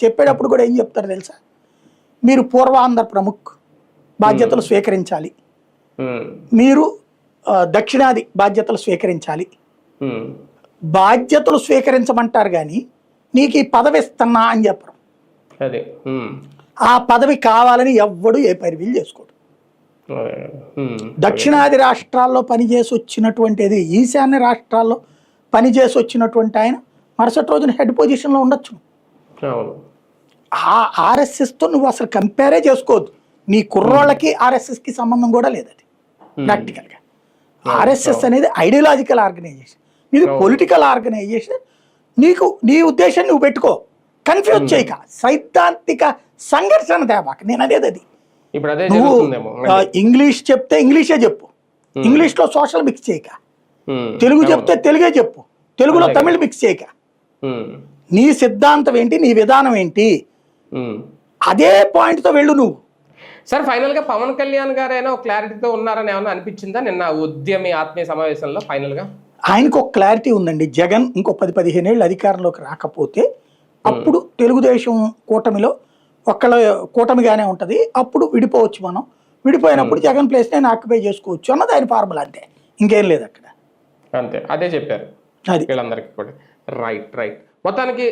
చెప్పేటప్పుడు కూడా ఏం చెప్తారు తెలుసా, మీరు పూర్వాంధ్ర ప్రముఖ్ బాధ్యతలు స్వీకరించాలి, మీరు దక్షిణాది బాధ్యతలు స్వీకరించాలి. బాధ్యతలు స్వీకరించమంటారు కానీ నీకు ఈ పదవి ఇస్తున్నా అని చెప్పరు. ఆ పదవి కావాలని ఎవ్వడు ఏ పరివిలు చేసుకోడు. దక్షిణాది రాష్ట్రాల్లో పనిచేసి వచ్చినటువంటిది, ఈశాన్య రాష్ట్రాల్లో పనిచేసి వచ్చినటువంటి ఆయన మరుసటి రోజున హెడ్ పొజిషన్లో ఉండొచ్చు. ఆ ఆర్ఎస్ఎస్తో నువ్వు అసలు కంపేరే చేసుకోవద్దు. నీ కుర్రోళ్ళకి ఆర్ఎస్ఎస్కి సంబంధం కూడా లేదు. అది ప్రాక్టికల్గా ఆర్ఎస్ఎస్ అనేది ఐడియాలజికల్ ఆర్గనైజేషన్, ఇది పొలిటికల్ ఆర్గనైజేషన్. నీకు నీ ఉద్దేశం నువ్వు పెట్టుకో, కన్ఫ్యూజ్ చేయక, సైద్ధాంతిక సంఘర్షణ తేవాక. నేను అనేది అది. నువ్వు ఇంగ్లీష్ చెప్తే ఇంగ్లీషే చెప్పు, ఇంగ్లీష్లో సోషల్ మిక్స్ చేయక. తెలుగు చెప్తే తెలుగే చెప్పు, తెలుగులో తమిళ్ మిక్స్ చేయక. నీ సిద్ధాంతం ఏంటి, నీ విధానం ఏంటి, అదే పాయింట్తో వెళ్ళు నువ్వు. సార్ ఫైనల్ గా పవన్ కళ్యాణ్ గారు అయినా ఒక క్లారిటీతో ఉన్నారని ఏమన్నా అనిపించిందా నిన్న ఉద్యమి ఆత్మీయ సమావేశంలో? ఫైనల్ గా ఆయనకు ఒక క్లారిటీ ఉందండి. జగన్ ఇంకో 10-15 ఏళ్ళు అధికారంలోకి రాకపోతే అప్పుడు తెలుగుదేశం కూటమిలో ఒక్కళ్ళ కూటమిగానే ఉంటుంది, అప్పుడు విడిపోవచ్చు. మనం విడిపోయినప్పుడు జగన్ ప్లేస్ నేను ఆక్యుపై చేసుకోవచ్చు అన్నది ఆయన ఫార్ములా. అంతే, ఇంకేం లేదు అక్కడ. అంతే, అదే చెప్పారు అది వీళ్ళందరికీ కూడా. రైట్ మొత్తానికి